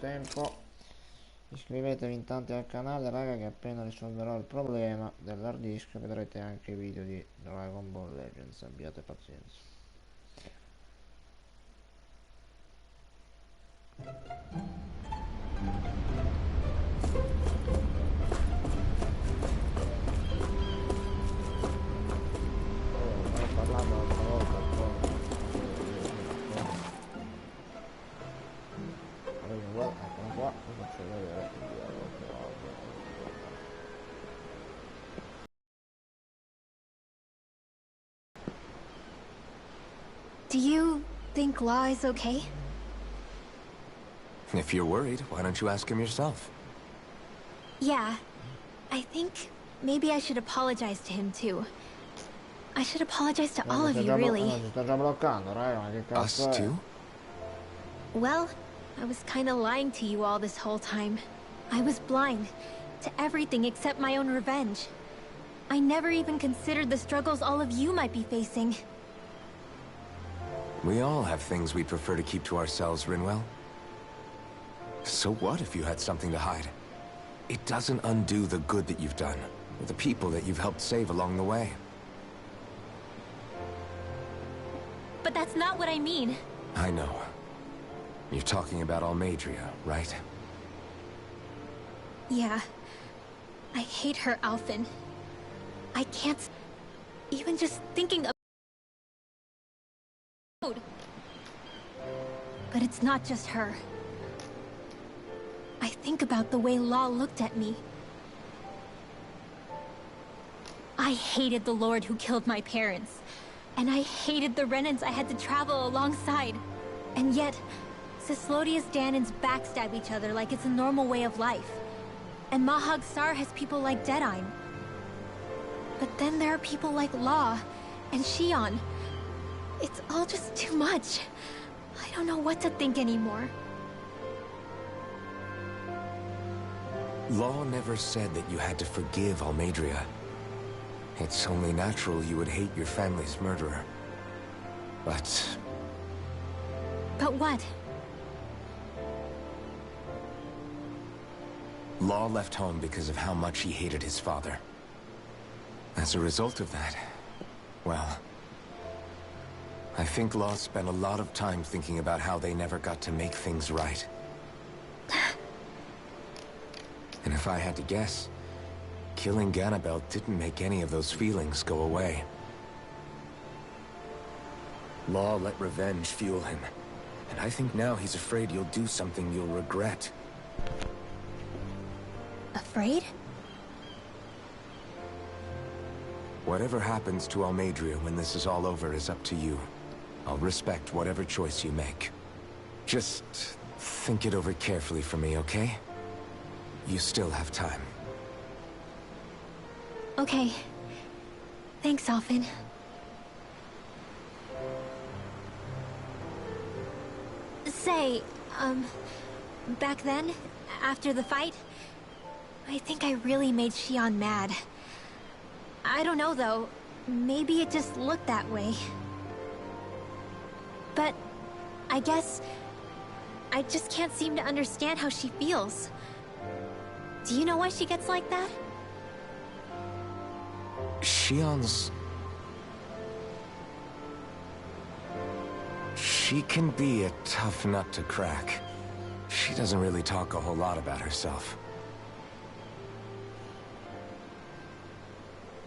tempo. Iscrivetevi in tanti al canale, raga, che appena risolverò il problema dell'hard disk vedrete anche i video di Dragon Ball Legends. Abbiate pazienza. Parlando l'altra volta eccola qua, vi faccio vedere il dialogo che ho. Do you think Law is okay? If you're worried, why don't you ask him yourself? Yeah. I think maybe I should apologize to him too. I should apologize to all of you, really. Si sta già bloccando, raga, ma che cazzo Us è? too? Well, I was kinda lying to you all this whole time. I was blind to everything except my own revenge. I never even considered the struggles all of you might be facing. We all have things we'd prefer to keep to ourselves, Rinwell. So what if you had something to hide? It doesn't undo the good that you've done, or the people that you've helped save along the way. But that's not what I mean. I know. You're talking about Aimaidea, right? Yeah. I hate her, Alphen. I can't... even just thinking of... But it's not just her. I think about the way Law looked at me. I hated the Lord who killed my parents. And I hated the Renans I had to travel alongside. And yet, Cislodius Danans backstab each other like it's a normal way of life. And Mahag Sar has people like Deadeye. But then there are people like Law and Shion. It's all just too much. I don't know what to think anymore. Law never said that you had to forgive Aimaidea. It's only natural you would hate your family's murderer. But... But what? Law left home because of how much he hated his father. As a result of that, well... I think Law spent a lot of time thinking about how they never got to make things right. And if I had to guess, killing Ganabel didn't make any of those feelings go away. Law let revenge fuel him, and I think now he's afraid you'll do something you'll regret. Afraid? Whatever happens to Aimaidea when this is all over is up to you. I'll respect whatever choice you make. Just think it over carefully for me, okay? You still have time. Okay. Thanks, Alphen. Say, back then, after the fight, I think I really made Shion mad. I don't know, though. Maybe it just looked that way. But I guess I just can't seem to understand how she feels. Do you know why she gets like that? Shion's... She can be a tough nut to crack. She doesn't really talk a whole lot about herself.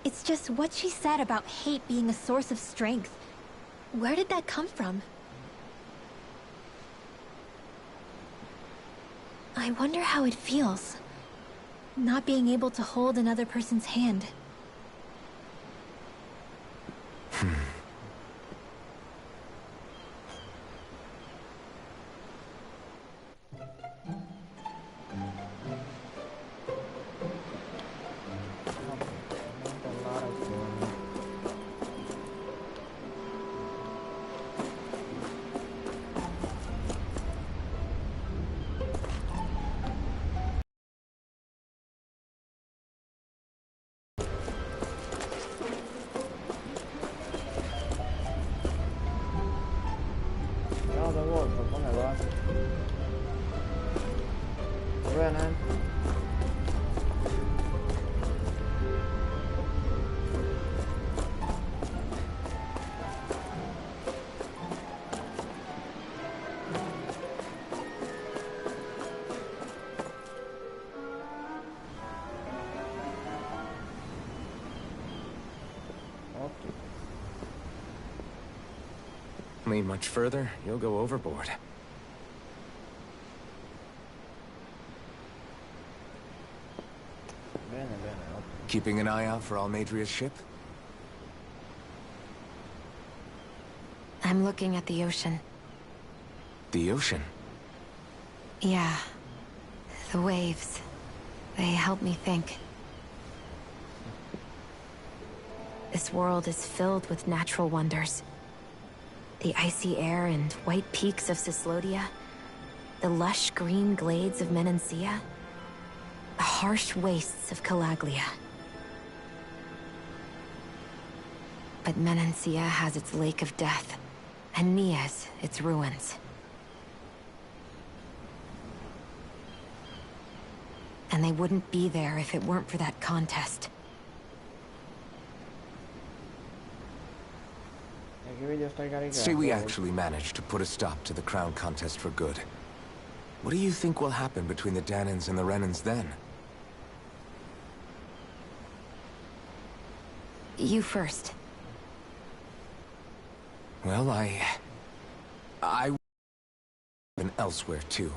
It's just what she said about hate being a source of strength. Where did that come from? I wonder how it feels, not being able to hold another person's hand. bene? Ottimo. Lean much further, you'll go overboard. Bene, bene, ottimo. Keeping an eye out for Almeidria's ship? I'm looking at the ocean. The ocean? Yeah. The waves. They help me think. This world is filled with natural wonders. The icy air and white peaks of Cislodia. The lush green glades of Menancia. The harsh wastes of Calaglia. But Menancia has its Lake of Death, and Nias its ruins. And they wouldn't be there if it weren't for that contest. E che video stai caricando? Say we actually managed to put a stop to the crown contest for good. What do you think will happen between the Danans and the Renans then? You first. Well, I been elsewhere too.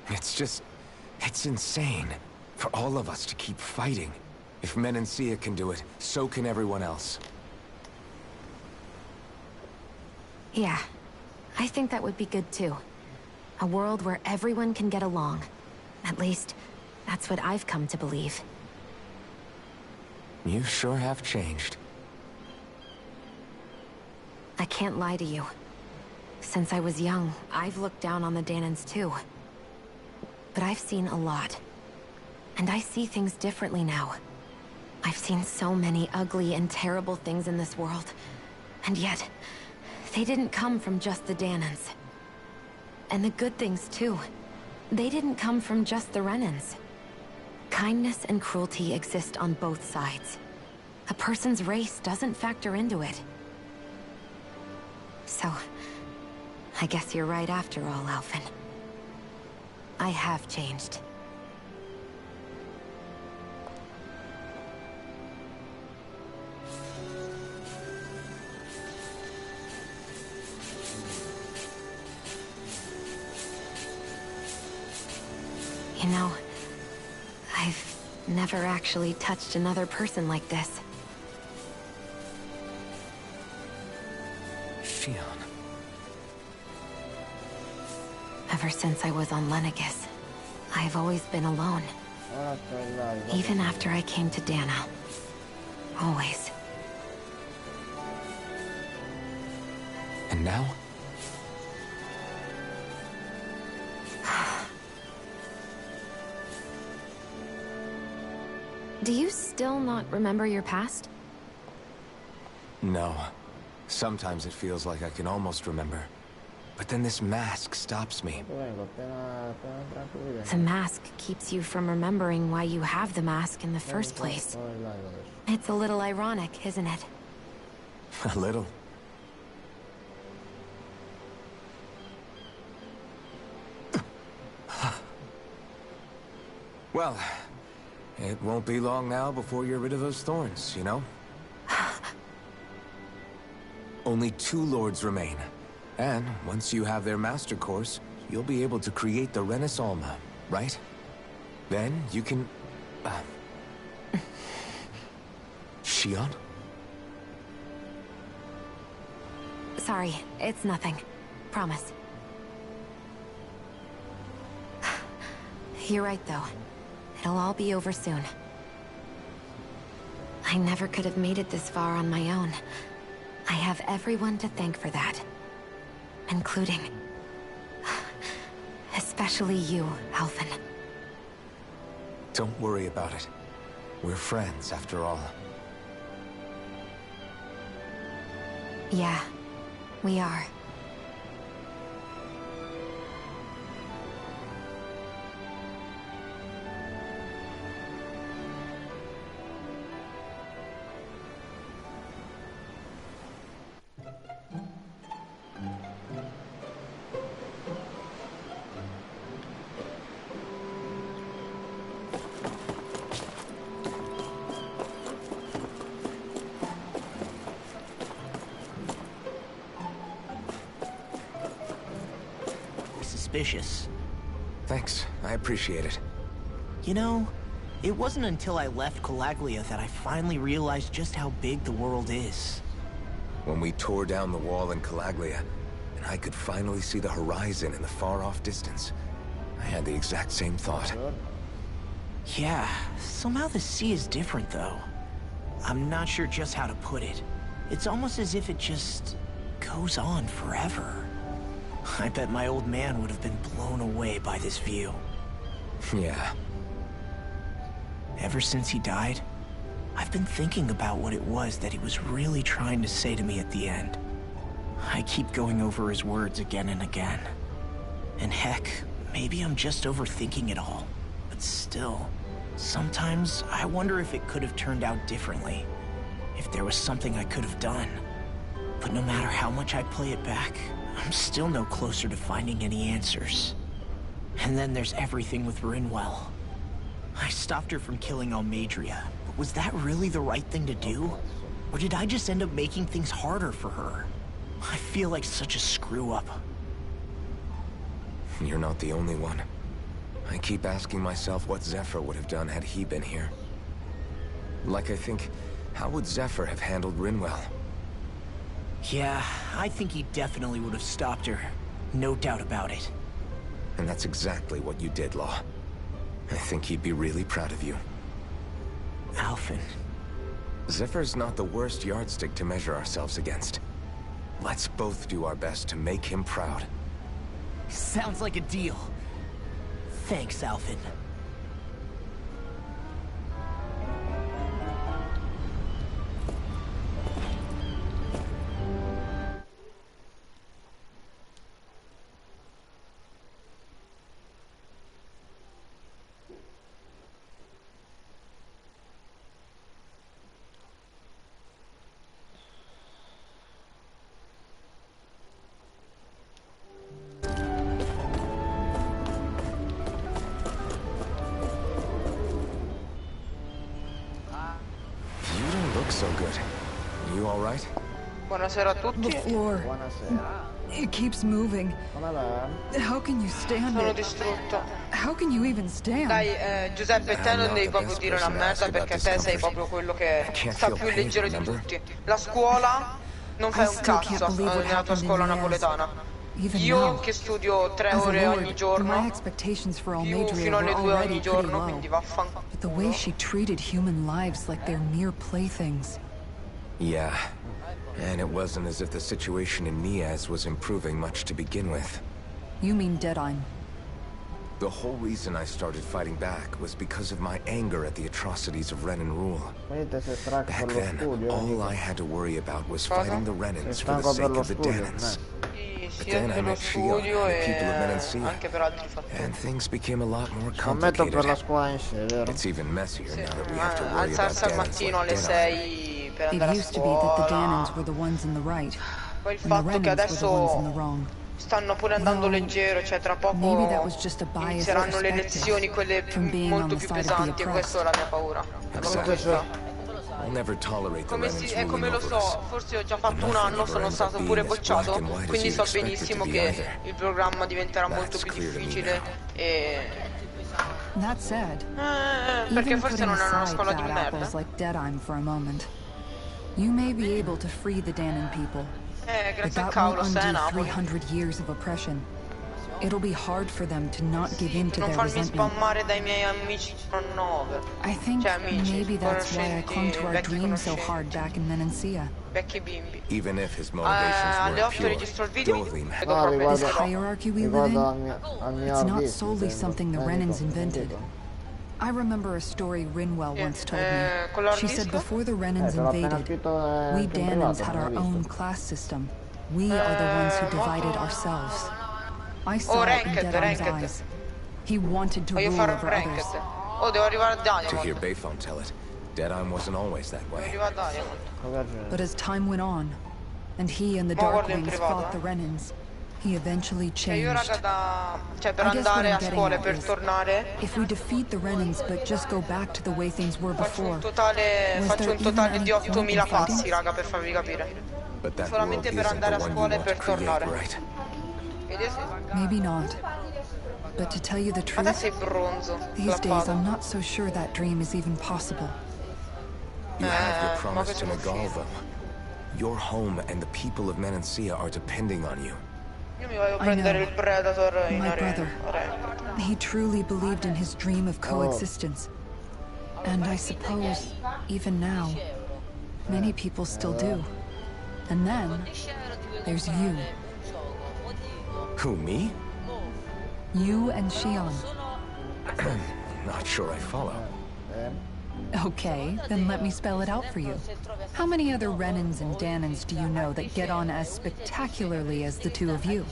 It's insane for all of us to keep fighting. If Menancia can do it, so can everyone else. Yeah, I think that would be good too. A world where everyone can get along. At least, that's what I've come to believe. You sure have changed. I can't lie to you. Since I was young, I've looked down on the Danans too. But I've seen a lot. And I see things differently now. I've seen so many ugly and terrible things in this world. And yet, they didn't come from just the Danans. And the good things too. They didn't come from just the Renans. Kindness and cruelty exist on both sides. A person's race doesn't factor into it. So, I guess you're right after all, Alphen. I have changed. You know, I've never actually touched another person like this. Shion. Ever since I was on Lenegis, I've always been alone. Ora sto in live. Even after I came to Dana. Always. And now? Do you still not remember your past? No. Sometimes it feels like I can almost remember. But then this mask stops me. Vengo appena entrato qui The mask keeps you from remembering why you have the mask in the first place. Sto in live adesso. It's a little ironic, isn't it? A little. Well, it won't be long now before you're rid of those thorns, you know? Only 2 lords remain. And once you have their master course, you'll be able to create the Renaissance, right? Then you can... Shion? Sorry, it's nothing. Promise. You're right, though. It'll all be over soon. I never could have made it this far on my own. I have everyone to thank for that. Including... especially you, Alphen. Don't worry about it. We're friends, after all. Yeah, we are. suspicious. Thanks, I appreciate it. You know, it wasn't until I left Calaglia that I finally realized just how big the world is. When we tore down the wall in Calaglia, and I could finally see the horizon in the far-off distance, I had the exact same thought. Yeah, somehow the sea is different, though. I'm not sure just how to put it. It's almost as if it just goes on forever. I bet my old man would have been blown away by this view. Yeah. Ever since he died, I've been thinking about what it was that he was really trying to say to me at the end. I keep going over his words again and again. And heck, maybe I'm just overthinking it all. But still, sometimes I wonder if it could have turned out differently. If there was something I could have done. But no matter how much I play it back, I'm still no closer to finding any answers. And then there's everything with Rinwell. I stopped her from killing Almaidea, but was that really the right thing to do? Or did I just end up making things harder for her? I feel like such a screw-up. You're not the only one. I keep asking myself what Zephyr would have done had he been here. Like I think, how would Zephyr have handled Rinwell? Yeah, I think he definitely would have stopped her. No doubt about it. And that's exactly what you did, Law. I think he'd be really proud of you. Alphen. Zephyr's not the worst yardstick to measure ourselves against. Let's both do our best to make him proud. Sounds like a deal. Thanks, Alphen. You don't look so good. You all right? Buonasera a The tutti. floor. Buonasera. It keeps moving. Come va? How can you stand Sono it? distrutto. How can you even stand? Dai, Giuseppe, te non not devi the proprio best dire una person to merda ask about perché te sei discomfort. proprio quello che can't sta feel più pain, leggero di remember? tutti. La scuola non fai I un still can't cazzo believe what nella tua happened in scuola Nias. napoletana. Even Io now. che studio 3 As a ore lord, ogni my giorno, expectations for più Almaidea fino were alle 2 already ogni pretty giorno, low. quindi But the way vaffanculo. she treated human lives like they're mere playthings. Yeah. And it wasn't as if the situation in Nias was improving much to begin with. You mean Deadime. The whole reason I started fighting back was because of my anger at the atrocities of Renan rule. Vedete se stanco Back per lo then, studio? all I had to worry about was Cosa? fighting the Sei Renans for the stanco per sake lo of the studio? Danans. Sì, But sia then I per lo met Shion studio and the e people of Menancia, anche per altri fattori. and things became a lot more Scommetto per la complicated. scuola in sé, vero? It's even messier Sì, now that we have to worry about alzarsi al Danans mattino like alle Denon. 6 per It andare a used to be that the scuola. Danans were the ones in the right, Poi il and the fatto che Renans were the ones in the adesso wrong. stanno pure andando Well, leggero, cioè tra maybe that poco was just a biased inizieranno le perspective lezioni, quelle from being on molto the più side of the pesanti, e questa è la mia paura. È proprio Exactly. questa. I'll never tolerate the Come Renans è come ruling lo over us. so, forse ho già fatto un Nothing anno, ever sono ends up stato being pure as black bocciato, and white as quindi you'd so expect it to benissimo be che either. il programma diventerà molto That's più clear to me difficile e... That said, perché even forse putting non è una aside scuola di bad merda. apples like Deadime for a moment, you may be able to free the Danon people, but Grazie al that won't cavolo, stai a undo Napoli. 300 years of oppression. It'll be hard for them to not give in to Non their farmi resentment. spammare dai miei amici 19, I think cioè amici, maybe that's why I conoscenti, clung to our vecchi dream so conoscenti, hard back in Menancia. vecchi bimbi. Even if his motivations Alle weren't 8 pure, registro il video, Dolim vedo No, proprio riguardo- This però. hierarchy we live Riguardo in, al mio it's not hard disk, solely intendo. something the Dico, Renans non invented. dico. I remember a story Rinwell once told me. con l'hard She said disk? before the Renans Te l'ho appena invaded, scritto we anche in Danans privato, had non our l'hai own visto? class system. We are the ones who divided ourselves. I saw it in ranked, Deadime's ranked. eyes. He wanted to Voglio rule fare un over ranked. others. Oh, devo arrivare a To hear Diamond. Bayphone tell it, Deadeye wasn't always that Devo way. arrivare a Diamond. Ho ragione. But as time went on, and he and the Mo guardo in Darkwings privato, fought the Renans, he eventually Cioè io changed. raga cioè per I guess what andare I'm a getting scuola e at per is, tornare if we defeat the Renans but just go back to the way things were faccio before, un totale, was faccio there un totale even di any point in 8000 fighting? passi, raga, per farvi capire. But that world Solamente per isn't andare the a one you scuola e want to per create, tornare. right? Vedi se... Maybe not. But to tell you the Ma te truth, sei bronzo. these days I'm Flappato. not so sure that dream is even possible. You have your Ma promise che to sono Nagal, figo. though. Your home and the people of Menancia are depending on you. Io mi voglio I prendere know. il Predator in My arena. brother. He truly believed in his dream of coexistence. And I suppose, even now, many people still do. And then, there's you. Who, me? You and Shion. Not sure I follow. Okay, then let me spell it out for you. How many other Renans and Danans do you know that get on as spectacularly as the two of you?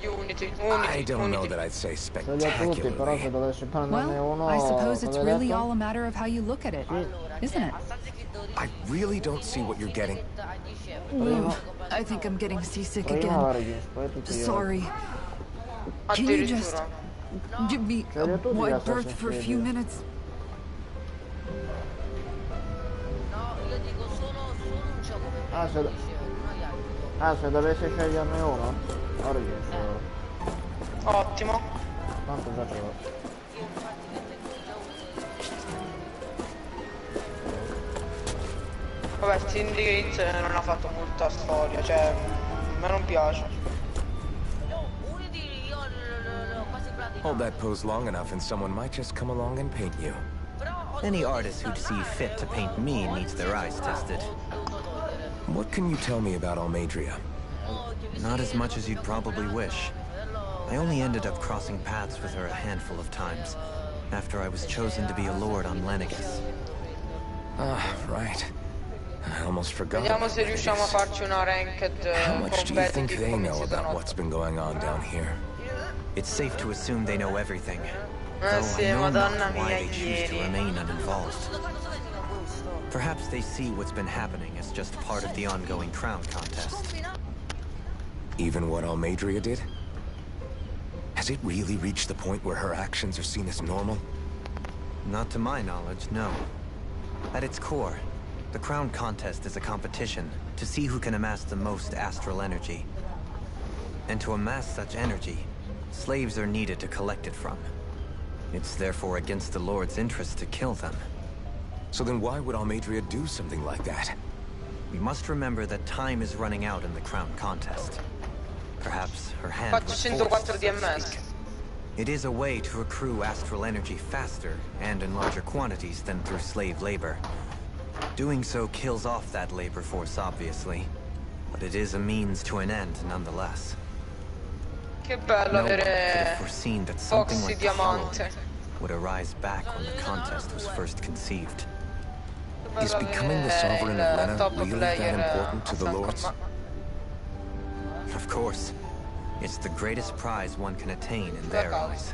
Unity, I don't know unity. that I'd say Ce li ho tutti, però se spectacularly. dovessi prenderne Well, uno... I suppose it's come hai really detto? all a matter of how you look at it, isn't it? I really don't see what you're getting. Ooh, I think I'm getting seasick Prima again. Origins, poi tutti gli altri. Sorry. Can you just Addirittura. give me Ce li a ho tutti gli wide berth Assassin's for a Creed. few minutes? Ah, se dovessi sceglierne uno? Origins. Ottimo. Tanto già ce l'ho. Vabbè, Syndicate non ha fatto molta storia, cioè a me non piace. Hold that pose long enough and someone might just come along and paint you. Any artist who'd see fit to paint me needs their eyes tested. What can you tell me about Almeidrea? Not as much as you'd probably wish. I only ended up crossing paths with her a handful of times, after I was chosen to be a lord on Lenegus. Ah, right. I almost forgot. Vediamo about se riusciamo a Lenegus. farci una ranked How much do you think competitive they come know season about 8. what's been going on down here? It's safe to assume they know everything, though Sì, I know not Madonna why mia, they choose to ieri. remain uninvolved. Perhaps they see what's been happening as just part of the ongoing crown contest. Even what Almeidrea did? Has it really reached the point where her actions are seen as normal? Not to my knowledge, no. At its core, the crown contest is a competition to see who can amass the most astral energy. And to amass such energy, slaves are needed to collect it from. It's therefore against the Lord's interest to kill them. So then why would Almeidrea do something like that? We must remember that time is running out in the crown contest. Perhaps her hand Faccio was 104 forced, so to DMS. speak. It is a way to accrue astral energy faster and in larger quantities than through slave labor. Doing so kills off that labor force, obviously, but it is a means to an end nonetheless. Che bello No one could have avere foreseen that something Foxy like the Hollow Diamante. would arise back when the contest was first conceived. Che Is bello becoming the avere sovereign of il Lena top really player that important to a the fianco a lords? me. Of course, it's the greatest prize one can attain in their eyes.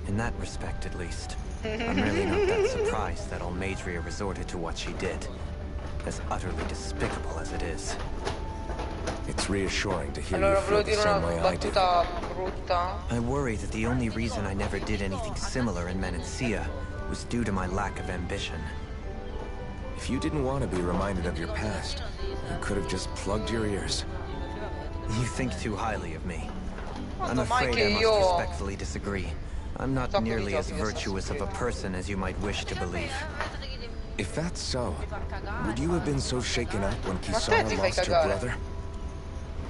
In that respect, at least, I'm really not that surprised that Almeidrea resorted to what she did, as utterly despicable as it is. It's reassuring to hear you Allora, feel volevo the dire same una way I do. battuta brutta. I worry that the only reason I never did anything similar in Menancia was due to my lack of ambition. If you didn't want to be reminded of your past, you could have just plugged your ears. You think too highly of me. I'm Quando mai afraid che I must io respectfully disagree. I'm not Tocco nearly di as tocco, io virtuous of a person as you might wish to believe. If that's so, would you have been so shaken up when Ma te Kisara ti fai lost her cagare. brother?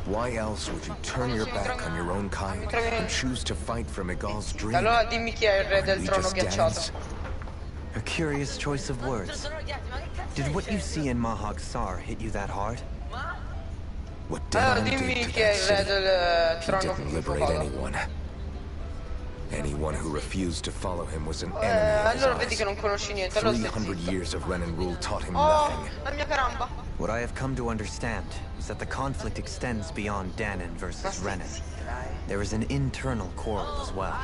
Why else would you turn your back on your own kind and choose to fight for Miguel's dream? Allora dimmi chi è il re Aren't del we trono just ghiacciato. Danans? A curious choice of words. Did what you see in Mahag Sar hit you that hard? What Allora Danon dimmi did to chi è that il re city, del he trono didn't liberate fuocoso. anyone. Anyone who refused to follow him was an enemy of his Allora vedi che eyes. non conosci niente, allora stai 300 zitto. years of Renan rule taught him Oh, nothing. la mia caramba. What I have come to understand is that the conflict extends beyond Danon versus Renan. There is an internal quarrel as well.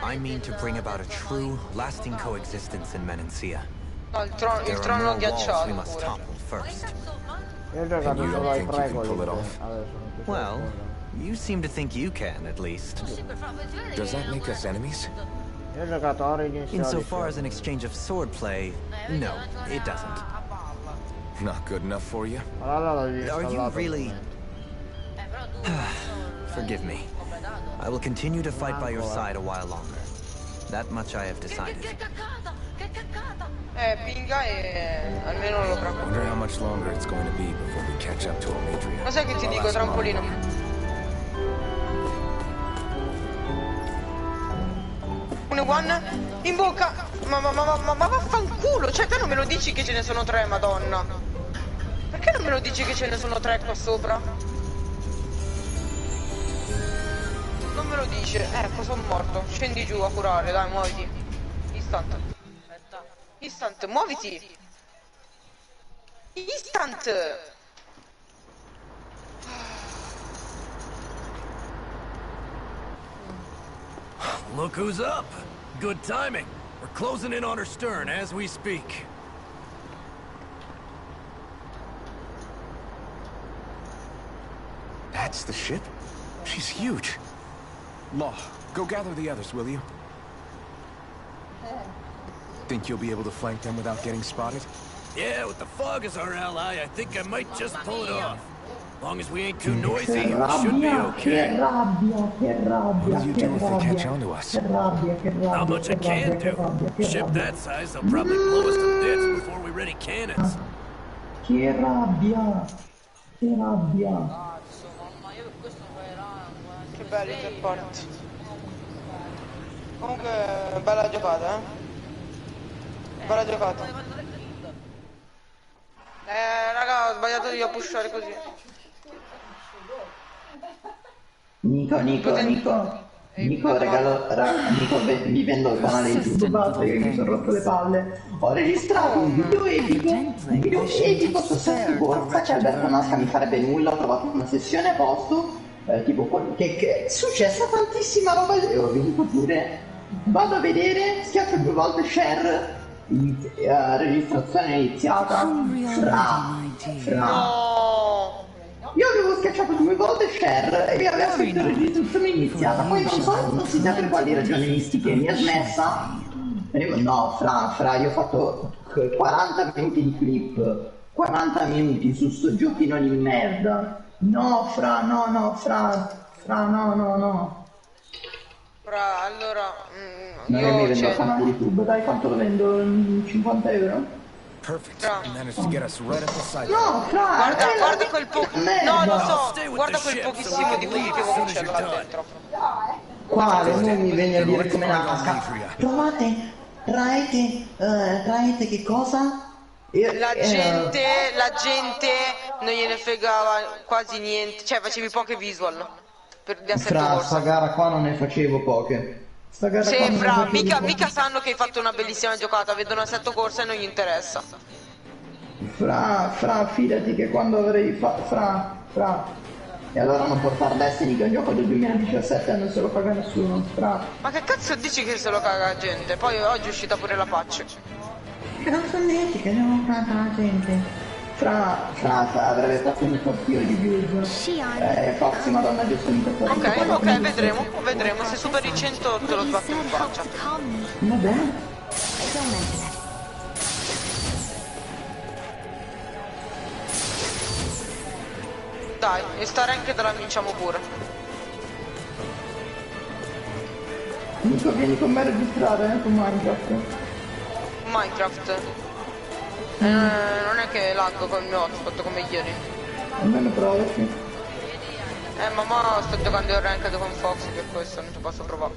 I mean to bring about a true, lasting coexistence in Menancia. No, il There are trono more walls we ghiacciato must pure. topple first. Io ho giocato you solo don't ai think you can prequel, pull it off? adesso non ti so Well, rispondere. you seem to think you can, at least. Does that make us enemies? Io ho giocato Origins e Insofar as an Odyssey. exchange of swordplay, no, it doesn't. Not good enough for you? Ma allora l'ho Are you installato, really- ovviamente. Forgive me. I will continue to fight by your side a while longer. That much I have decided. Pinga e almeno lo I wonder how much longer it's going to be before we catch up to Almeidea. Ma sai che ti dico, trampolino? Un one in bocca. Ma vaffanculo, cioè te non me lo dici che ce ne sono 3, madonna. Perché non me lo dici che ce ne sono 3 qua sopra? Non me lo dice. Ecco, sono morto. Scendi giù a curare, dai, muoviti. Instant. Instant, muoviti. Instant. Look who's up. Good timing. We're closing in on her stern as we speak. That's the ship? She's huge. Law, go gather the others, will you? Think you'll be able to flank them without getting spotted? Yeah, with the fog as our ally, I think I might just pull it off. As long as we ain't too noisy, we should be okay. What will you do if they catch on to us? Not much I can do. Ship that size, they'll probably blow us to bits before we ready cannons. Che rabbia, che rabbia. Che belli che porti. Comunque, bella giocata, eh? Bella giocata. Raga, ho sbagliato io a pushare così. Nico, regalo, Nico, vivendo il canale YouTube, basta che mi sono rotto le palle. Ho registrato un video epico su Senza Borsa che Alberto Nasca mi farebbe nulla, ho trovato una sessione a posto, tipo che è successa tantissima roba e ho venuto pure. Vado a vedere, schiaffo 2 volte share, registrazione iniziata, io avevo schiacciato 2 volte share e mi aveva scritto registrazione iniziata, poi non si sa per quali ragioni mistiche mi ha smessa. E dico no, fra, io ho fatto 40 minuti di clip, 40 minuti su sto giochino di merda. No, no. Fra, allora, non io mi vendo il canale YouTube, dai, quanto lo vendo? 50 euro? Perfect. You managed to get us right up the side. No, fra! Guarda quel po'. No, lo so, guarda quel pochissimo di positivo che c'è là dentro. Quale? Non mi viene a dire come nasca. Provate, traete che cosa? La gente non gliene fregava quasi niente, cioè facevi poche visual di assetto Fra, corsa. sta gara qua non ne facevo poche. Sì, fra, mica sanno che hai fatto una bellissima giocata, vedono assetto corsa e non gli interessa. Fra, fidati che quando avrei fra. E allora non portare Destiny, che è un gioco del 2017 e non se lo caga nessuno, fra. Ma che cazzo dici che se lo caga la gente? Poi oggi è uscita pure la patch. Che non sono detto che non caga la gente. Fra, avrebbe fatto un pochino di views. Foxy, madonna, giusto un po'. Ok, vedremo. Se superi i 100 te lo sbatto in faccia. Va bene. Dai, e sta rank te la vinciamo pure. Nico, vieni con me a registrare con Minecraft. Non è che laggo con il mio hotspot come ieri. Almeno provaci. Mamma, sto giocando in ranked con Fox, per questo non ci posso provare.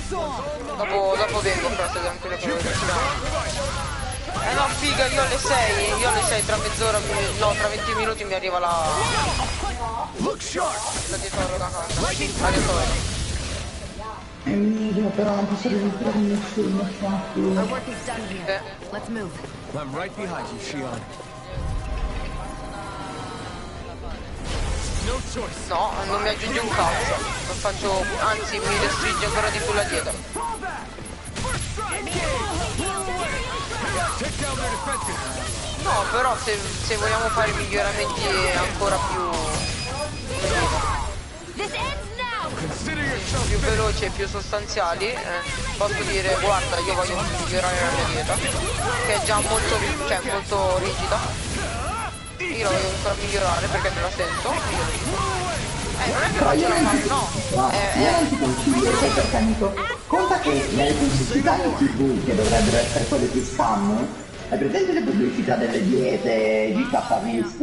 Dopo vengo, però stai tranquillo che lo registriamo. No, figa, io alle 6, tra mezz'ora, no, tra 20 minuti mi arriva la tesoro da casa. La tesoro. Emilia, però non posso registrare nessuno. Let's move. I'm right behind you, Shion. No, non mi aggiunge un cazzo. Lo faccio, anzi mi restringe ancora di più la dieta. No, però se vogliamo fare miglioramenti ancora più veloci e più sostanziali, posso dire guarda, io voglio migliorare la mia dieta, che è già molto rigida. Io la voglio ancora migliorare perché me la sento. Non è che Però io facciano non male, ti, no. no, io non ti consiglio, sai perché amico? Conta che nelle pubblicità in TV, che dovrebbero essere quelle più scam, hai presente le pubblicità delle diete, GK Vist,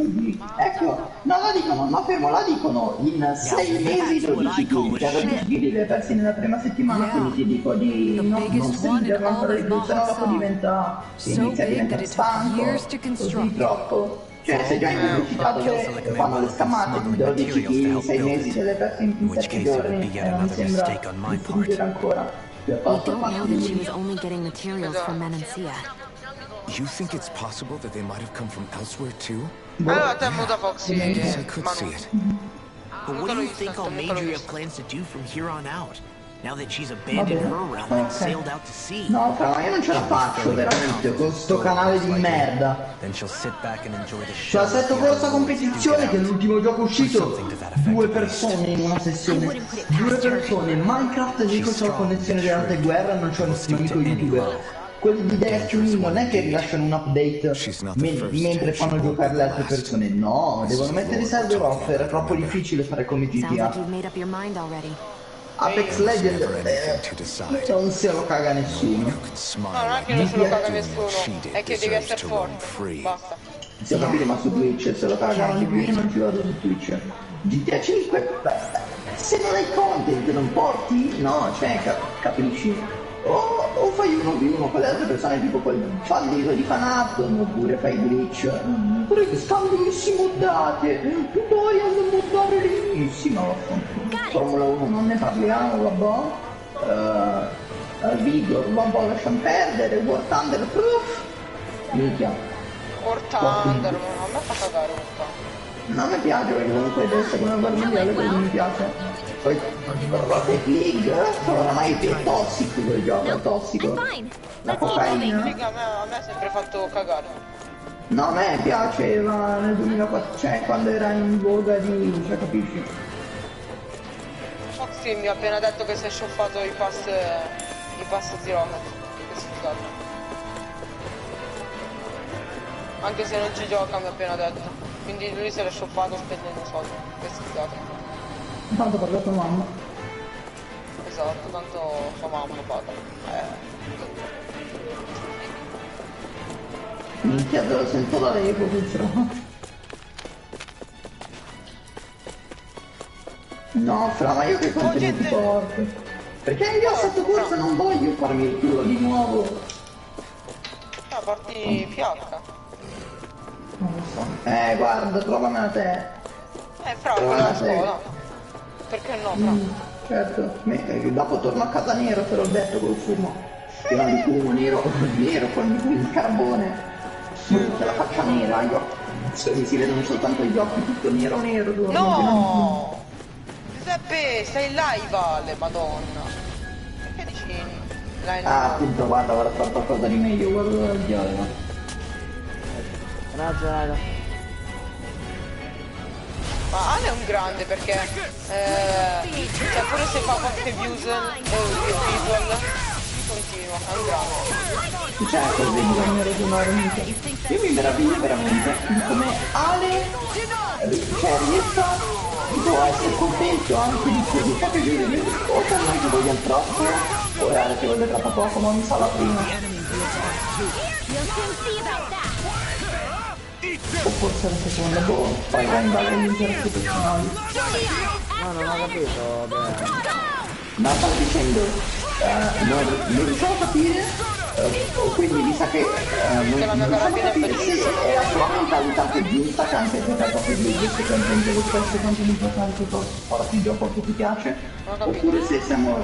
ecco, non la dicono, no fermo, la dicono in 6 mesi 12 kg, che avevo 10 kg li hai persi nella prima settimana, quindi ti dico di non sentirlo ancora di più, se no dopo diventa, inizia a diventare stanco, così troppo. Cioè se già in pubblicità dove fanno le scammate di 12 kg, 6 mesi te le persi in 7 giorni e non mi sembra di stringere ancora. We Piuttosto don't know that she was fanno only getting materials from Menancia. You think it's possible that they might have come from elsewhere too? Allora te muta Foxy, Yes, I could see Manu. it. But what do you think Almeidea plans to do from here on out? Now that she's abandoned her realm and sailed out to sea. No, però io non ce la faccio veramente con sto canale di merda. Then she'll sit back and enjoy the C'è show. l'assetto corsa competizione che è l'ultimo gioco uscito. 2 persone in una sessione. 2 persone. Minecraft dico c'ho la connessione dell'alta guerra, non c'ho nessun amico youtuber. Quelli di Destiny non è che rilasciano un update mentre fanno giocare le altre persone. No, devono mettere i server offer, è troppo difficile fare come Sounds like GTA. you've made up your mind already. Apex Legends non se lo caga nessuno. No, non è che non se lo caga nessuno, è che devi essere forte. Basta. Si ho capito, ma su Twitch se lo cagano di più io non ci vado su Twitch. GTA 5, beh, se non hai content non porti, no, cioè capisci? O fai uno di uno con le altre persone tipo quel fallito di Fanaton, oppure fai glitch, oppure che stanno benissimo moddate, tutorial moddare benissimo. Formula 1 non ne parliamo, vabbè. Vigor, vabbè, lasciamo perdere, War Thunder, minchia. War Thunder, a me fa cagare un po'. Non mi piace perché comunque adesso come guerra mondiale quello mi piace. Poi Rocket League, oramai è tossico quel gioco, è tossico. La cocaina. A me ha sempre fatto cagare. No, a me piaceva nel 2004, cioè quando era in voga di, cioè capisci? Foxy mi ha appena detto che si è scioffato i pass di Rocket. Che sfigato. Anche se non ci gioca mi ha appena detto. Quindi lui se l'è scioffato spendendo soldi. Che sfigato. Tanto parla tua mamma. Esatto, tanto sua mamma paga. Minchia, te lo sento da lei purtroppo. No, fra, ma io che contenuti porto? Perché io a sotto corsa non voglio farmi il culo di nuovo. Ah, parti PH. Non lo so. Guarda, trovamela te. Fra, quella a scuola. Perché no, fra? Certo, dopo torno a casa nero, te l'ho detto col fumo. Pieno di fumo nero con il carbone. Tutta la faccia nera, gli occhi. Mi si vedono soltanto gli occhi, tutto nero. No! Giuseppe, stai live, Ale, madonna. Perché dici live? Appunto, guarda, ora fa qualcosa di meglio, guarda il diavolo. Grazie raga. Ma Ale è un grande perché cioè pure se fa qualche visual continua, è un grande. Cioè, così bisogna ragionare mica. Io mi meraviglio veramente di come Ale riesca a essere contento anche di quelli che vede o per noi che vogliamo troppo o Ale che vuole troppo poco, ma mi sa la prima. O forse la seconda, boh, poi va in base agli interessi personali. No, non ho capito, beh. Ma stavo dicendo, non riusciamo a capire, quindi mi sa che non riusciamo a capire se è la sua mentalità che è giusta, che anche se è proprio di questo contenuto lo stesso contenuto tanto ora ti gioco che ti piace, oppure se siamo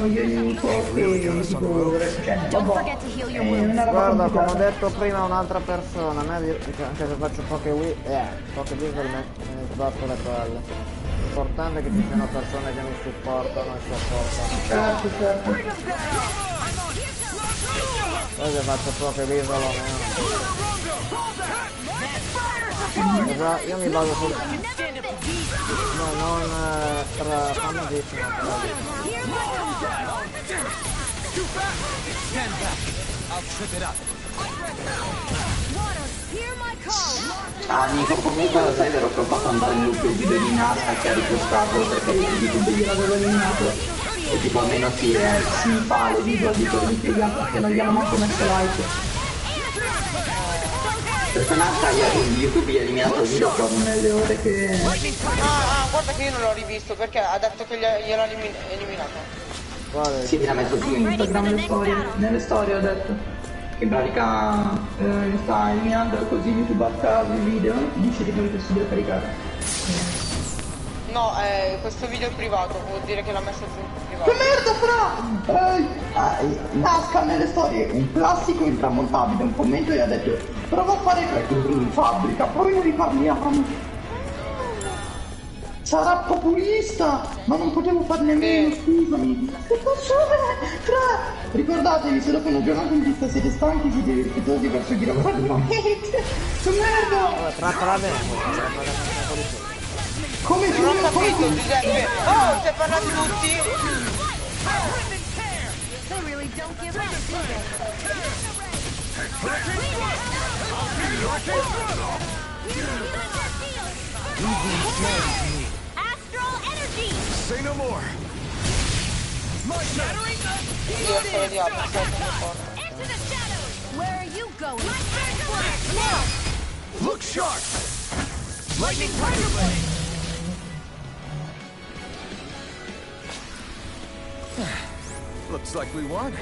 io e il Nico che tipo cioè vabbè, è una roba Guarda, come ho complicata. detto prima un'altra persona, a me anche se faccio poche visual me ne sbatto le palle. L'importante è che ci siano persone che mi supportano e sopportano. Certo. Poi se faccio poche visual o meno. Io mi baso sul... No, non famosissimo, però. Stand back. I'll trip it up. Ah Nico, comunque lo sai vero che ho fatto andare in loop il video di Nasa che ha ripostato perché YouTube gliel'avevo eliminato. E tipo almeno si fa le video di quelli spiegati perché non gli hanno manco messo like. Perché Nasa YouTube gli ha eliminato il video proprio nelle ore che... guarda che io non l'ho rivisto perché ha detto che gliel'ha eliminato. Sì, l'ha messo su Instagram le storie. Nelle storie ho detto. Che in pratica sta eliminando così YouTube a caso il video, dice di poi questo deve caricare. No, questo video è privato, vuol dire che l'ha messo giù in privato. Che merda fra! Nasca nelle storie un classico intramontabile, un commento e ha detto prova a fare questo in fabbrica, poi ne riparliamo. Sarà populista, ma non potevo far nemmeno, scusami. Che posso fare? Fra! Ricordatevi, se dopo una giornata in vista siete stanchi, siete rispettosi verso chi lavora attivamente. Che merda! Come non ho capito, Giuseppe. Oh, stai parlando tutti? Astral energy! Say no more. My shattering. Into the shadows! Where are you going? Now! Look sharp. Lightning Tiger Blade. Looks like we won.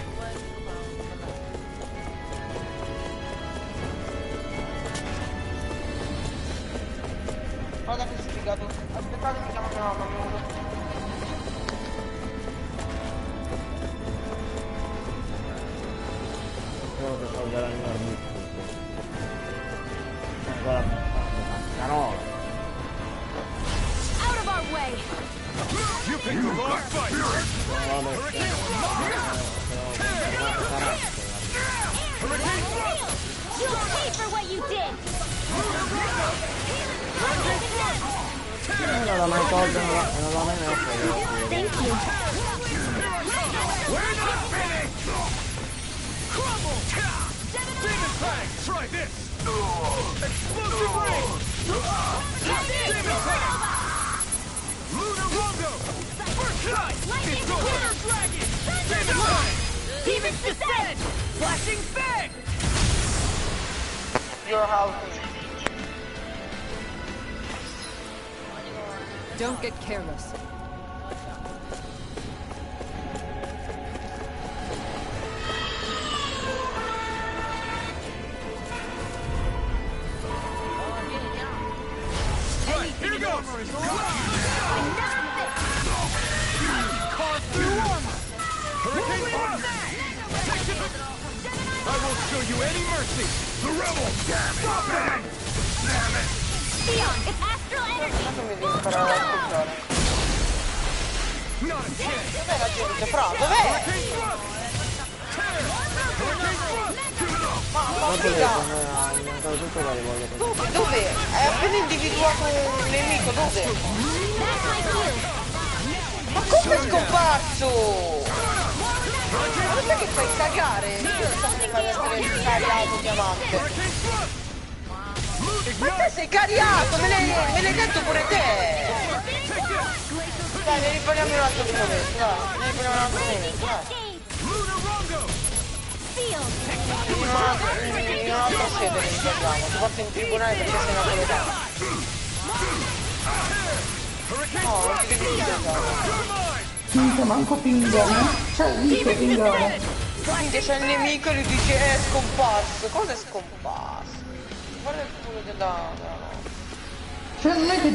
Guarda che sfigato. Aspettate che chiamo mia mamma. Devo che togliere il mio guarda, carola. Out of our way! You picked the wrong fight. You'll pay for what you did! Non l'ho mai tolto, non l'ho mai messo. Thank you. We're not finished. Crumble. Demon Fang. Try this. Explosive ring. Demon Fang. Lunar Rondo. First strike. It's the Lunar Dragon. Demon Fang. Demon's Descent! Flashing Fang. Your house. Don't get careless. Right, here goes. Carve through armor. Hurricane Punch. I won't show you any mercy. The rebel. Stop it. Damn it. Theon, it's astral energy! Non mi devi imparare ad ascoltare. Not a chance. Dov'è la gente, Fra? Dov'è? Hurricane Thrust. Tear. Hurricane Thrust. Ma Dopo figa! mi manca tutto la rivolgo così. Dove? Hai appena individuato un nemico, dove? That's my cue! Ma come è scomparso? Ma sai che fai cagare? Io so che fai essere cariato diamante. Ma te sei cariato, me l'hai detto pure te! Dai, ne ripariamo un altro momento, dai, ne ripariamo un altro momento, dai. In un'altra sede ne ripariamo, ti porto in tribunale perché sei napoletano. No, non ti devi dire. Minchia, manco pingone. Cioè, dico pingone. Quindi c'è il nemico e lui dice è scomparso. Cosa è scomparso? Guarda il culo della... Cioè, non è che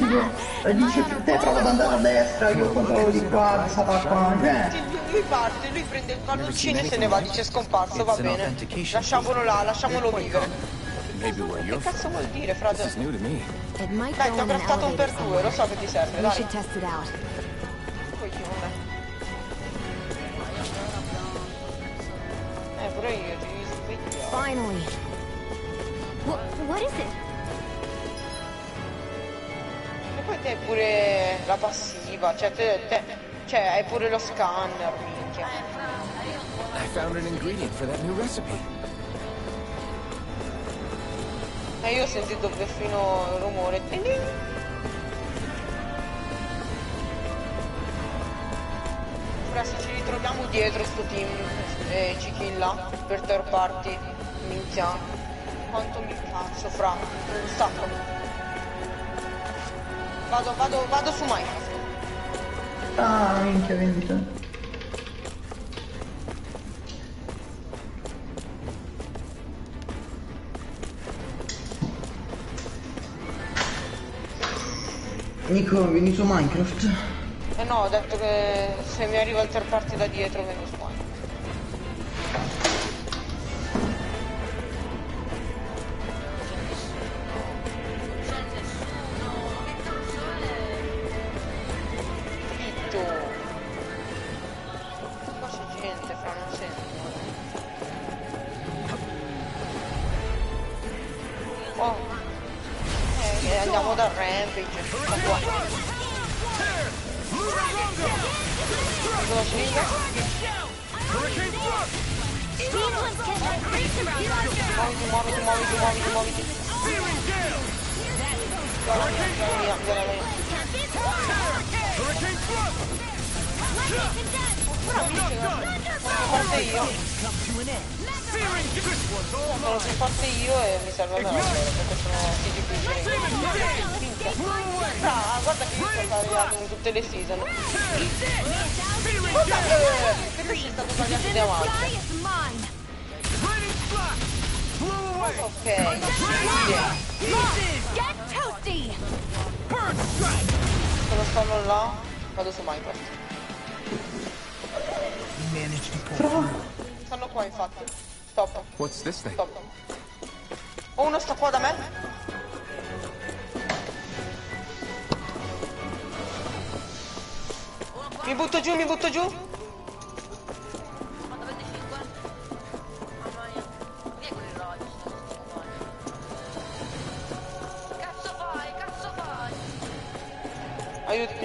dice te prova ad andare a destra, io controllo di qua, sarà qua, Lui parte, lui prende il palloncino e se ne va, dice scomparso, va bene. Lasciamolo là, lasciamolo vivere. Che cazzo vuol dire, frate? Dai, ti ho prestato un per due, lo so che ti serve, dai. Pure io ti sveglio. Finally. What is it? E poi te hai pure la passiva, cioè cioè hai pure lo scanner, minchia. I found an ingredient for that new recipe. E io ho sentito perfino il rumore. Fra, se ci ritroviamo dietro sto team e ci killa per third party, minchia, quanto mi cazzo, fra, un sacco. Vado su Minecraft. Ah, minchia, vendita. Nico, vieni su Minecraft? Eh no, ho detto che se mi arriva il third party da dietro vengo su Minecraft. Qua c'è gente, fra, non sento. Oh. Andiamo dal rampage. Da qua. Cosa sciringa? Muoviti. Via. Parte io. Sono su parte io e mi serve una roba perché sono siti difficili. Guarda che io sto arrivando in tutte le season. Guarda che lui è stato tagliato di avanti. Ok. Sono stanno là, vado su Minecraft. Stanno qua infatti. Stop. What's this thing? Stop. Oh, uno sta qua da me. Mi butto giù. Aiutami.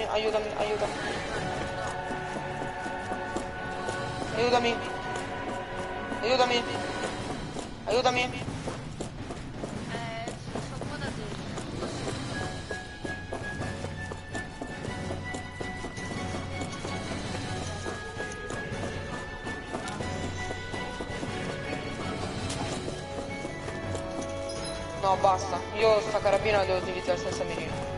No, basta. Io sta carabina la devo utilizzare senza mirino.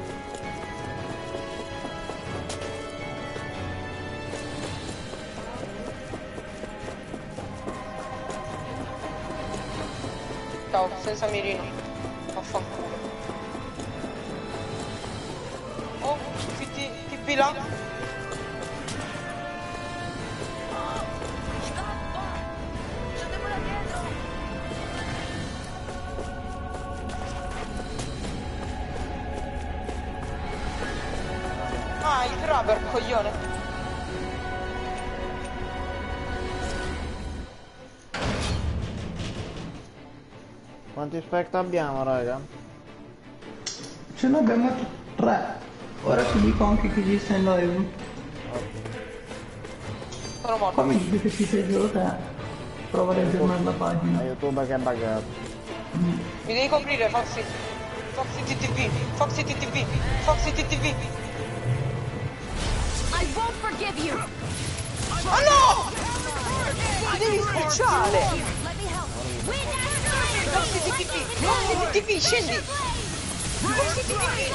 Ciao, senza mirino. Vaffanculo. Oh, tippi là. Ah, il grabber, coglione. Quanti spect abbiamo, raga? Ce ne abbiamo 3. Ora ti dico anche che ci sei in live. Sono morto. Poi mi dici che ci sei solo te. Prova ad aggiornare la pagina. È YouTube che è buggato. Mi devi coprire, Foxy. Foxy TTV. I won't forgive you. Oh no! Mi devi sbocciare! Let me help. Foxy TTV, scendi! Foxy TTV!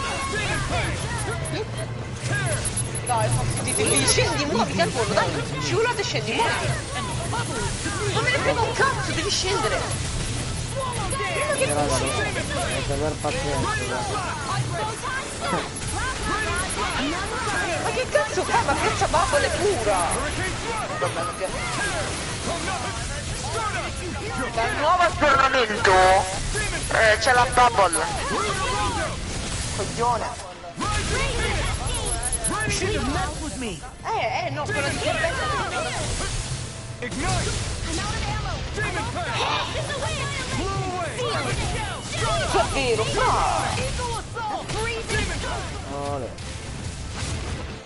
Dai, Foxy TTV, scendi, muoviti al volo, dai! Scivolate e scendi, muoviti! Non me ne frega un cazzo, devi scendere! Raga, dovete aver pazienza. Ma che cazzo fa? Ma piazza bubble è pura! Dal nuovo aggiornamento c'è la bubble. Coglione. No, quella di tormenta. Che è vero,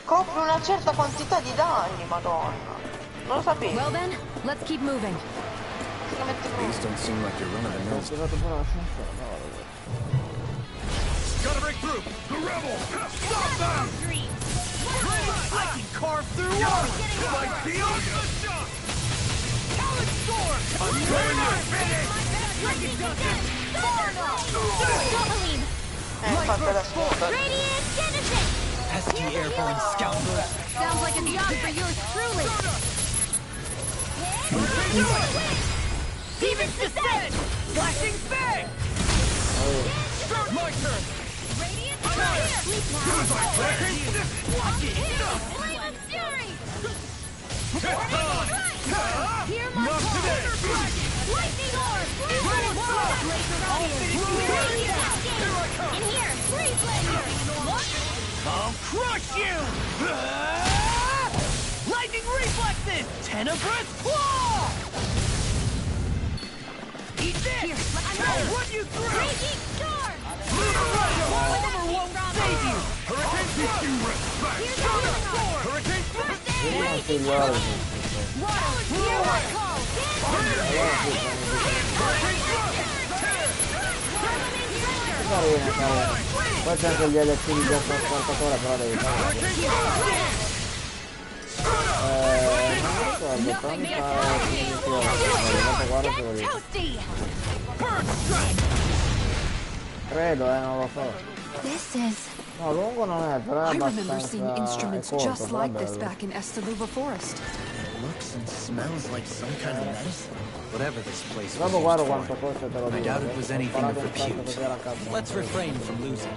copre una certa quantità di danni, madonna. Non lo sapevo. Well then, let's keep moving. These don't seem like your run-of-the-mills. Ho tirato fuori la Gotta break through! The rebel! Stop them! I can carve through water! My deal? Talent sword! I'm going to finish! Fatta da sotto. Radiant Genesis! Pesky airborne scoundrel. Sounds like a job for yours truly. Demon's Descent! Flashing Fang! Start my turn! Radiant Fire! Watch it! Flame of Fury! Not Hear my call! today! Lightning Orb! In here! Freeze Laser! I'll crush you! Lightning Reflexes! Tenebrous Claw! Eat this! I'll run you through! Raging Storm! Armor won't save you! Hurricane Thrust! Hurricane Thrust! Water! Hear my call! Carina, carina. Poi c'è anche il DLC di trasportatore, però devi fare. Non mi ricordo, però mi fa guarda se lo dico. Credo, non lo so. No, lungo non è, però è I remember seeing abbastanza instruments corto, just però è like this bello. back in Estaluva Forest. Looks and smells like some kind of medicine. Whatever this place was Dopo guardo used quanto for, costa te lo I dico. doubt it was anything of repute. Così alla cazzo. Let's refrain from losing.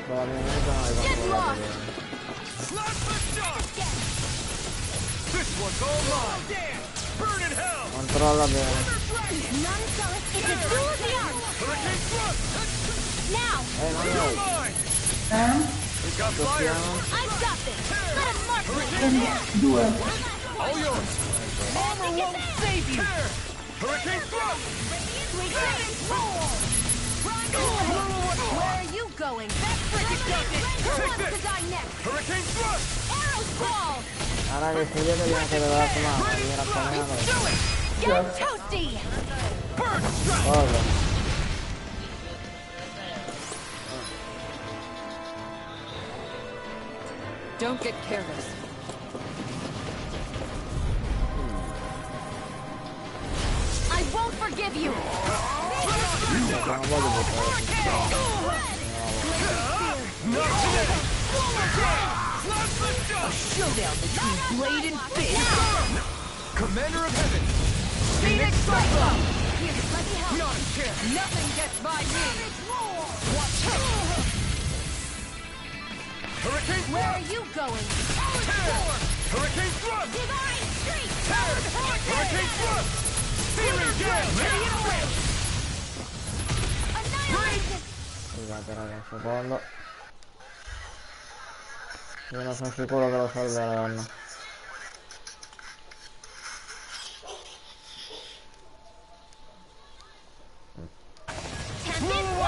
Probabilmente non hai controllato bene. This one's all mine! Burn in hell! Controlla bene. It's a duel of the arts! Hurricane Thrust! Now! Non noi. We've got fire! I've got this! Let him mark me! Due. All yours! Armor won't save you! Hurricane Thrust! Where are you going? That's freaking Who wants to die next? Hurricane Thrust! Arrow Squall! Raga, sceglietevi anche dalla mano, mi raccomando. Get toasty! Bird Strike! Cosa? Don't get careless. I won't forgive you! Non voglio buttare. A showdown between Blade and Fist! Commander of Heaven! Phoenix Cyclo! Here, let me help! Not a chance! Nothing gets by me! Watch out! Hurricane Where are Thrust! you going? Hurricane Thrust! Divine Streak! Hurricane Thrust! Searing Gale! Annihilation! Scusate raga, un secondo. Io non sono sicuro che lo salveranno.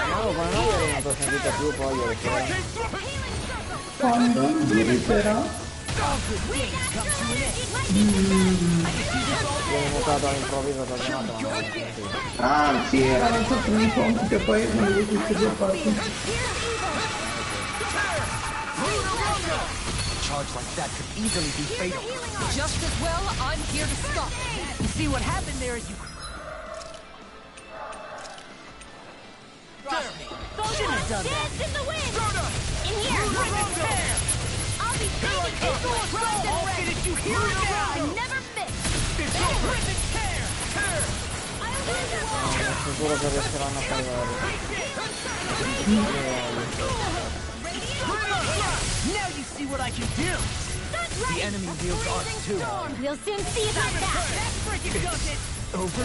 No, come non ieri non ti ho sentito più poi ieri sera. Quando? Ieri sera? Viene mutato all'improvviso per chiamato, non l'ho sentito. Ah, sì, erano sotto un incontro che poi non li ho tutti due fatti. Charge like that could easily be fatal. Just as well, I'm here to stop. You see what happened there is you... Shouldn't have done that! In the wind! In here! I'll be standing close! Did you hear it now? I never miss! It's a horrific tear! Sono sicuro che riusciranno a salvarli. Now you see what I can do! The enemy wields arts too. We'll soon see about that! That's freaking does it! Over.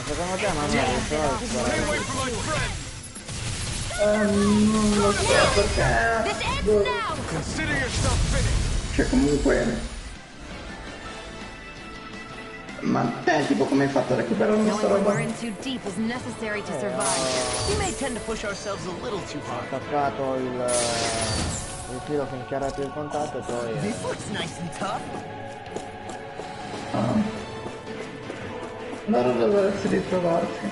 Secondo te non è riuscito Stay away from my friend! Non lo so perché... This ends now! Consider yourself finished! Cioè comunque... Ma te, tipo, come hai fatto a recuperare una sta Knowing when roba? we're in too deep is necessary to survive. We may tend to push ourselves a little too Ho hard. attaccato il filo finché era più il contatto e poi... This looks nice and tough. Loro dovresti ritrovarsi.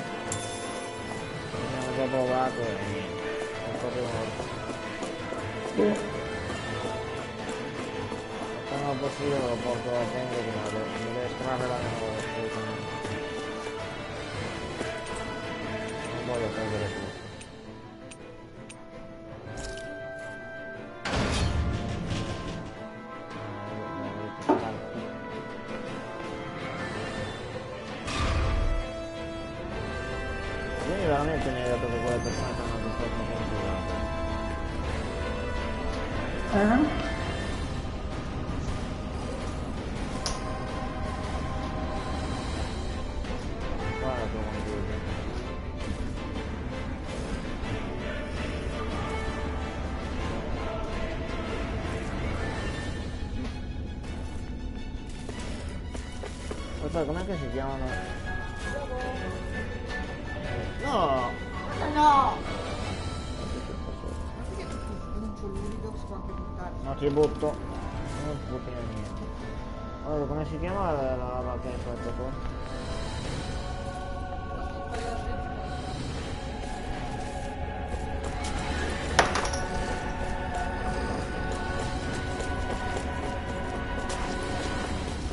Abbiamo già provato e non so più. Se non è possibile lo porto a tempo di modo, mi deve estrarre la memoria, assolutamente. Non voglio perdere tutto. Quindi veramente mi hai detto che quelle persone che hanno risposto considerate. Guarda il tuo computer. Aspetta, com'è che si chiamano? No! No! No, ti butto. Non ti butto niente. Allora, come si chiama la roba che hai fatto qua?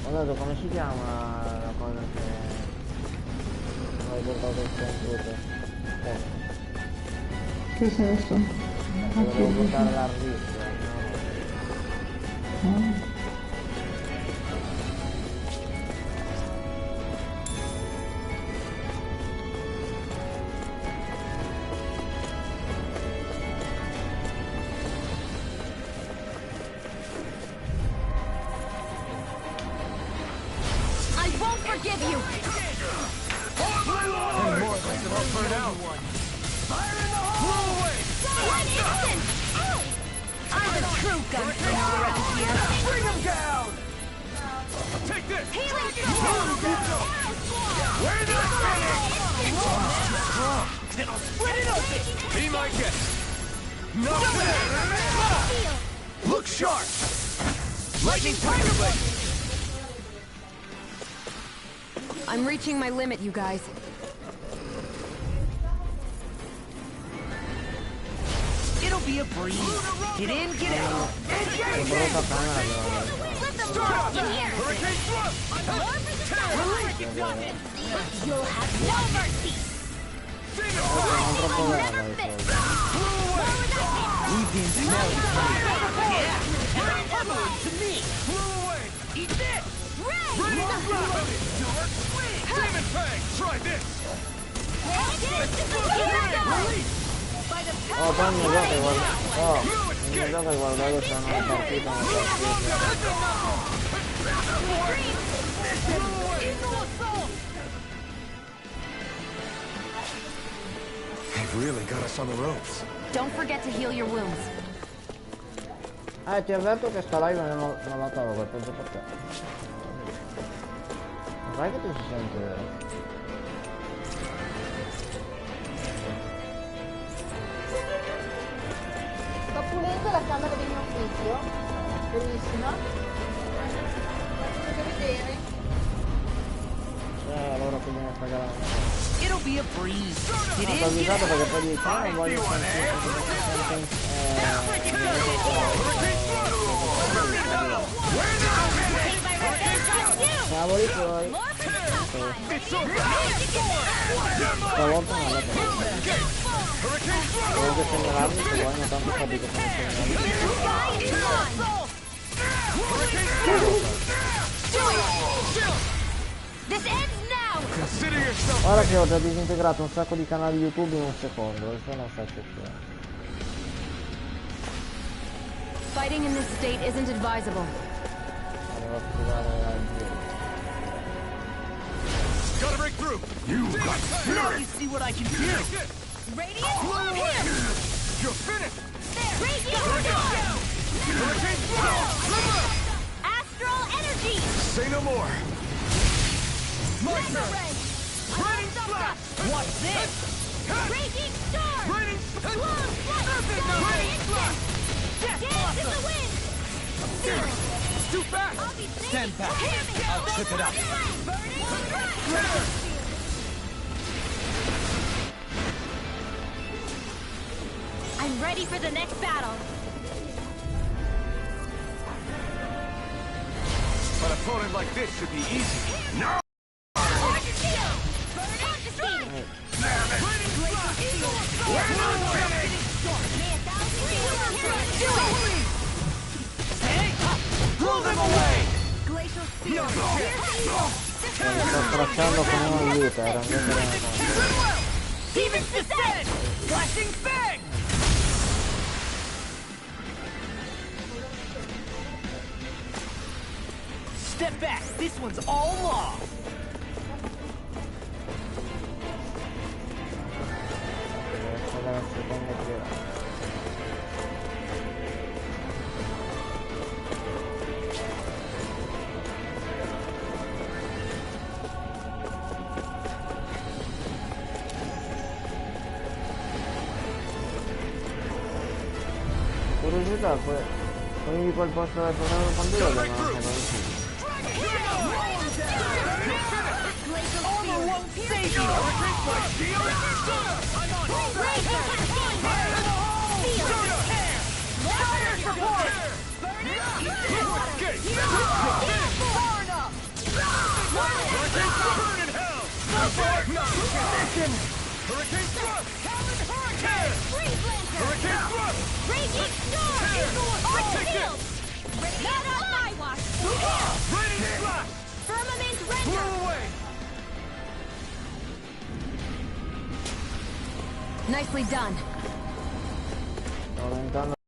Guardate come si chiama la cosa che hai portato il computer? Che senso? Devo portare l'hard disk, no? Look sharp! Lightning tiger blade! I'm reaching my limit, you guys. It'll be a breeze. Get in, get out. Hurricane thrust! You'll have no mercy! Troppo grande il We've been smelling. To me! Eat this! Ready to rock! Demon Fang! Try this! Oh, poi mi gioca guarda. Oh, mi gioca guardare se hanno una partita, una They've really got us on the ropes. Don't forget to heal your wounds. Ti avverto che sta live non la trovo, per penso per te. Vai che ti si sente vero? Sto pulendo la camera di mio figlio. Bellissima. Potete vedere? Allora che viene a pagare la mia. It'll be a breeze. Get Ho in, get avvisato out. perché poi dici non voglio cavoli tuoi. Stavolta non l'ho fatto. Devo segnalarmi se vuoi, non tanto capito come segnalarmi. Ora che ho già disintegrato un sacco di canali YouTube in un secondo, adesso non so che sia. Fighting in this state isn't advisable. Devo attivare la giro. Gotta break through! You got Now you see what I can do. Radiant from him! You're finished! Radiant storm! Hurricane thrust! Astral energy! Say no more! My turn! Raining splash! What's this? Raging storm! Raining Blown flight! Raining splash! Dance in the wind! It's too fast! I'll be safe. Stand back. I'll trip it up. I'm ready for the next battle. An opponent like this should be easy. No! Blow them away! Sto abbracciando con un aiuto, era Demon's descent! Flashing fang! Step back, this one's all law. Curiosità, poi quel posto del torneo quando io lo Armor won't save you! Fire support! Hurricane thrust! Hurricane thrust! Raging storm! On field! Not on my watch! Raining splash! Firmament render! Blow away! Nicely done. sto tentando